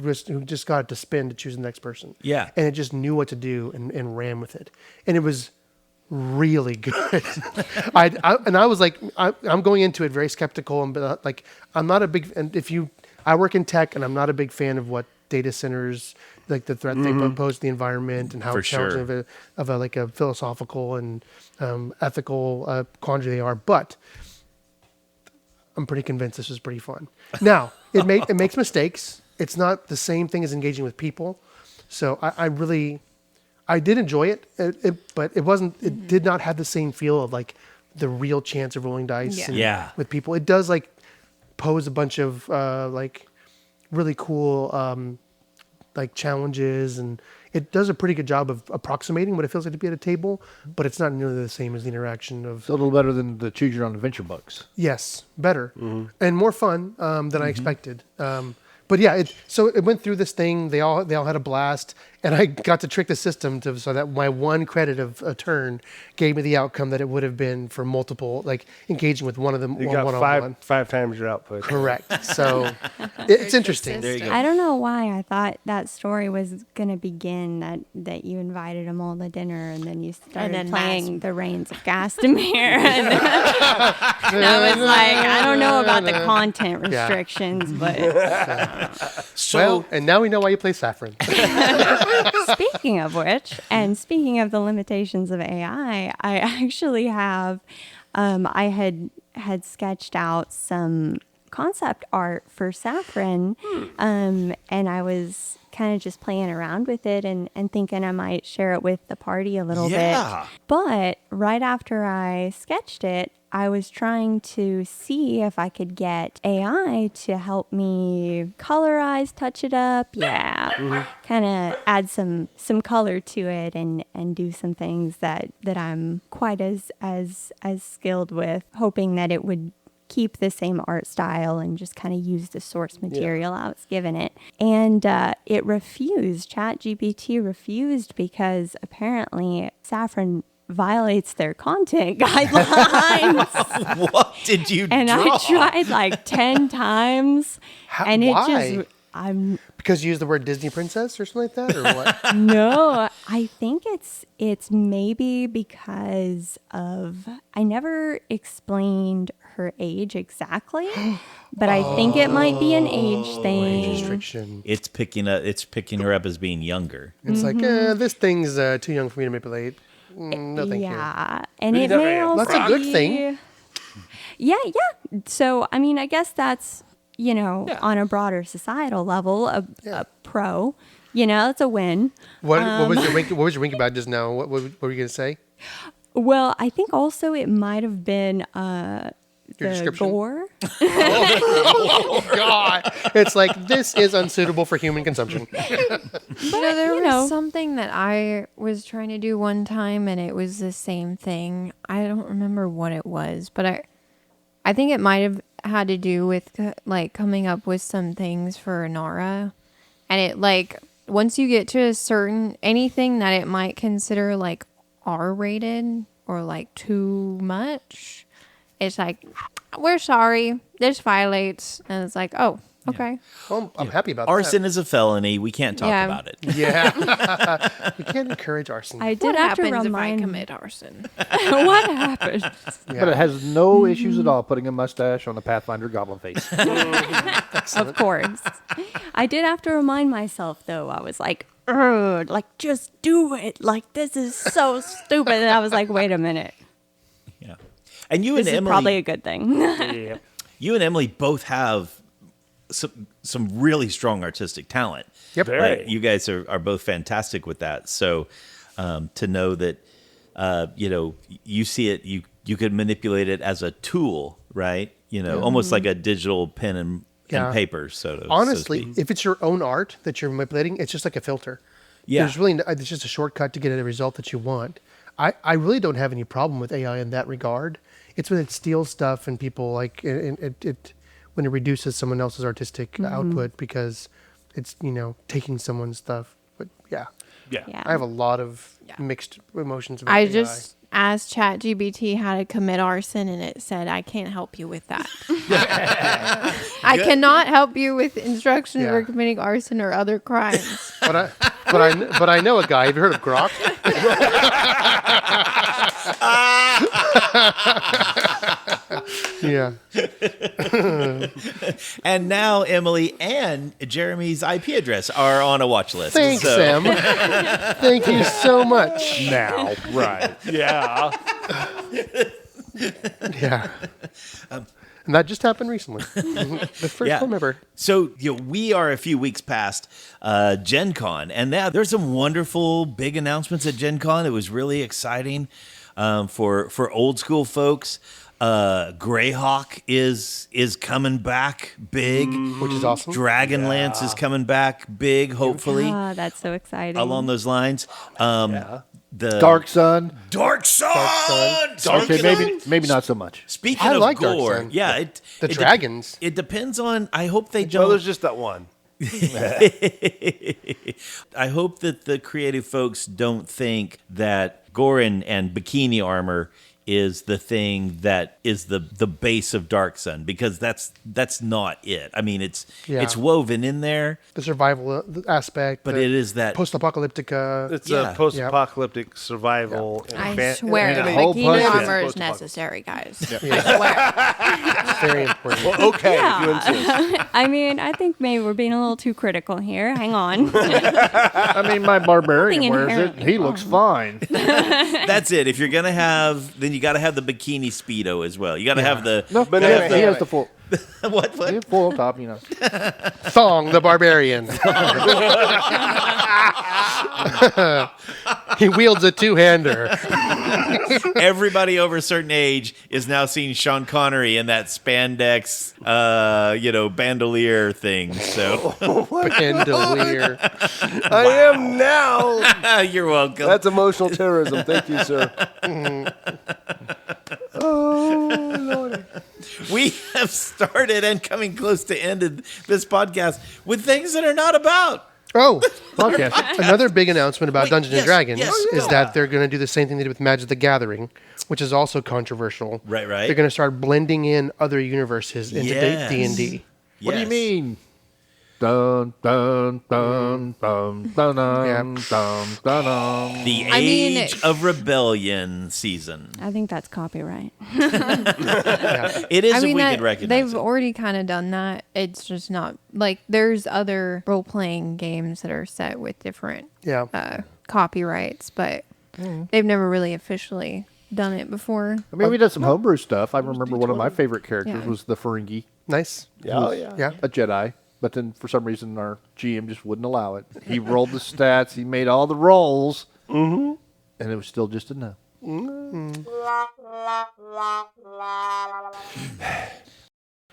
just got it to spin to choose the next person. Yeah. And it just knew what to do and ran with it. And it was really good. I was like, I'm going into it very skeptical, and I'm not a big. And I work in tech, and I'm not a big fan of what data centers the threat they pose to the environment and how For challenging of a philosophical and ethical quandary they are. But I'm pretty convinced this was pretty fun. Now it makes mistakes. It's not the same thing as engaging with people. So I did enjoy it, but it wasn't. It did not have the same feel of the real chance of rolling dice. Yeah. With people, it does pose a bunch of really cool challenges, and it does a pretty good job of approximating what it feels like to be at a table. But it's not nearly the same as the interaction of. It's a little better than the Choose Your Own Adventure books. Yes, better and more fun than I expected. But yeah, so it went through this thing. They all had a blast, and I got to trick the system so that my 1 credit of a turn gave me the outcome that it would have been for multiple, like engaging with one of them You one got on one. five times your output. Correct. So it's interesting. There you go. I don't know why I thought that story was gonna begin that you invited them all to dinner and then you started then playing the Reigns of Castamere. And I was like, I don't know about the content restrictions, but So And now we know why you play Saffron. speaking of which, and speaking of the limitations of AI, I actually have, I had sketched out some concept art for Saffron, and I was kind of just playing around with it and thinking I might share it with the party a little Yeah. bit. But right after I sketched it, I was trying to see if I could get AI to help me colorize, touch it up, kind of add some color to it and do some things that I'm quite as skilled with, hoping that it would keep the same art style and just kind of use the source material I was given it. And it refused. ChatGPT refused because apparently Saffron violates their content guidelines. what did you And draw? I tried like 10 times. And it Why? just, I'm Because you use the word Disney princess or something like that, or what? no, I think it's maybe because of I never explained her age exactly, but I think it might be an age thing. Restriction. It's picking her up as being younger. It's like this thing's too young for me to manipulate. No, thank you. Yeah, and Read it that may right. also That's a good be- thing. Yeah. So I mean, I guess that's on a broader societal level, a pro. It's a win. What was your wink? What was your wink about just now? What were you gonna say? Well, I think also it might have been Your the description? gore. Oh God! It's like this is unsuitable for human consumption. There was something that I was trying to do one time, and it was the same thing. I don't remember what it was, but I think it might have had to do with like coming up with some things for Inara, and it like once you get to a certain anything that it might consider like R-rated or like too much, it's like we're sorry, this violates, and it's like oh. Okay. Well, I'm happy about Arson is a felony. We can't talk Yeah. about it. that. Yeah. You can't encourage arson. I did What have to happens if I remind commit arson? what happened? But it has no issues at all putting a mustache on a Pathfinder goblin face. Of course. I did have to remind myself, though. I was like, like, just do it. Like, this is so stupid. And I was like, wait a minute. Yeah. And you This and is Emily, probably a good thing. you and Emily both have some really strong artistic talent. Yep. Like, you guys are both fantastic with that. So to know that you see it, you could manipulate it as a tool, right? Almost like a digital pen and paper. Honestly, so to speak. if it's your own art that you're manipulating, it's just like a filter. Yeah. There's really it's just a shortcut to get a result that you want. I really don't have any problem with AI in that regard. It's when it steals stuff and people like it when it reduces someone else's artistic output because it's taking someone's stuff. But yeah, Yeah. I have a lot of mixed emotions about I AI. just asked ChatGPT how to commit arson, and it said I can't help you with that. I cannot help you with instructions for Yeah. committing arson or other crimes. but I know a guy. Have you heard of Grok? Yeah. And now Emily and Jeremy's IP address are on a watch list. Thanks, So- Sam. Thank you so much. Now, right. Yeah. Yeah. And that just happened recently. The first Yeah. time ever. So we are a few weeks past GenCon, and now there's some wonderful big announcements at GenCon. It was really exciting for old school folks. Greyhawk is coming back big, Which is awesome. Dragonlance is coming back big, hopefully Ah, that's so exciting. along those lines. The Dark Sun. Dark Sun. Okay, maybe not so much. Speaking I of like Dark gore, Sun. yeah, The dragons. It depends on. I hope they Well, don't. there's just that one. I hope that the creative folks don't think that Gorin and bikini armor is the thing that is the base of Dark Sun, because that's not it. I mean, it's woven in there, The survival aspect, but the it is that post-apocalyptica. It's Yeah. a post-apocalyptic survival. I swear, and a whole bikini bunch of- armor is necessary, guys. I swear. It's very important. Well, okay, if you insist. I mean, I think maybe we're being a little too critical here. Hang on. I mean, my barbarian Nothing wears it. inherently He looks fine. that's it. If you're gonna have, then you got to have the bikini speedo as well. You got to have the No, But he anyway, has the full. what? He has full top, you know. Thong the barbarian. He wields a two-hander. Everybody over a certain age is now seeing Sean Connery in that spandex, bandolier thing. So Bandolier. I am now. you're welcome. That's emotional terrorism. Thank you, sir. Oh, Lord. We have started and coming close to ended this podcast with things that are not about. Oh, Podcast. another big announcement about Wait, Dungeons yes, and Dragons yes, is go. that they're going to do the same thing they did with Magic the Gathering, which is also controversial. Right. They're going to start blending in other universes into Yes. D&D. What do you Yes. mean? Dun dun dun dun dun dun Yeah. dun dun dun. The I mean- Age of Rebellion season. I think that's copyright. It is I mean, if we that, could recognize they've it. already kind of done that. It's just not like there's other role playing games that are set with different Yeah. copyrights, but they've never really officially done it before. I mean, we did some homebrew stuff. I remember one of my favorite characters Yeah. was the Ferengi, Nice. Oh, yeah. Yeah. a Jedi. But then for some reason our GM just wouldn't allow it. He rolled the stats. He made all the rolls. And it was still just a no.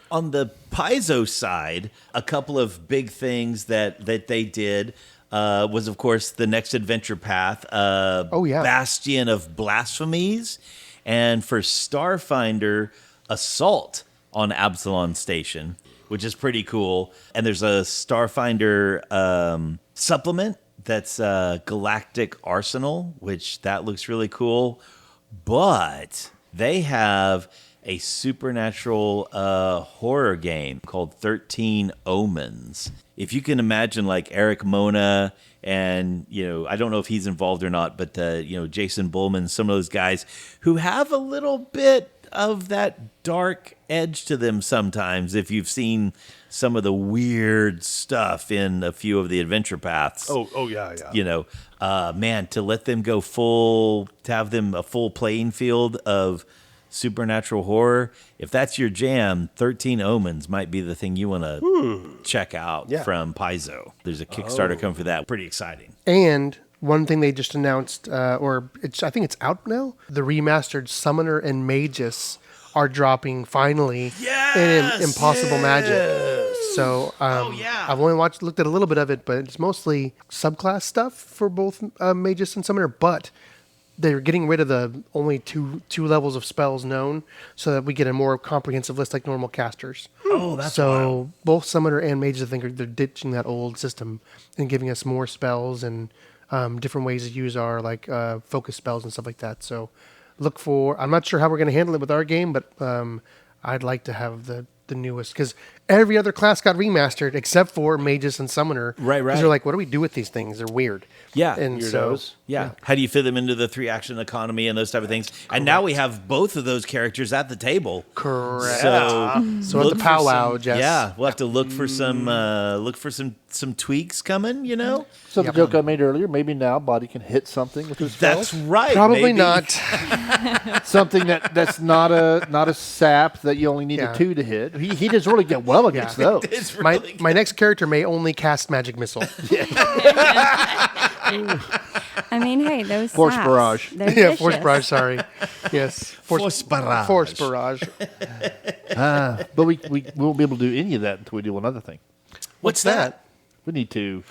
On the Paizo side, a couple of big things that they did was, of course, the next adventure path, yeah. Bastion of Blasphemies, and for Starfinder, Assault on Absalon Station, which is pretty cool. And there's a Starfinder supplement that's Galactic Arsenal, which that looks really cool. But they have a supernatural horror game called 13 Omens. If you can imagine, like Eric Mona and, I don't know if he's involved or not, but, Jason Bullman, some of those guys who have a little bit of that dark edge to them sometimes. If you've seen some of the weird stuff in a few of the adventure paths. Oh, yeah. Man, to let them go full, to have them a full playing field of supernatural horror, if that's your jam, 13 Omens might be the thing you want to check out from Paizo. There's a Kickstarter coming for that. Pretty exciting. And one thing they just announced, I think it's out now, the remastered Summoner and Magus are dropping finally in Impossible Magic. So I've only looked at a little bit of it, but it's mostly subclass stuff for both Magus and Summoner, but they're getting rid of the only two levels of spells known so that we get a more comprehensive list like normal casters. Oh, that's so wild. both Summoner and Mages, I think, they're ditching that old system and giving us more spells and different ways to use our focus spells and stuff like that. So I'm not sure how we're going to handle it with our game, but I'd like to have the newest, because every other class got remastered except for Magus and Summoner. Right. Because they're like, what do we do with these things? They're weird. Yeah. And Weirdos. Yeah. How do you fit them into the 3-action economy and those type of things? And now we have both of those characters at the table. Correct. So, So at look the for powwow, some- Jess. Yeah, we'll have to look for some tweaks coming. So the joke I made earlier, maybe now Boddy can hit something with his That's spells. right. Probably maybe. not. Something that's not a sap that you only need Yeah. a 2 to hit. He does really get well against those. It's really My next character may only cast Magic Missile. I mean, hey, those Force saps, barrage. they're Yeah, Force vicious. Barrage, sorry. Yes. Force barrage. Force Barrage. But we won't be able to do any of that until we do one other thing. What's that? We need to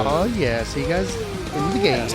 Oh, yeah. See you guys in the game.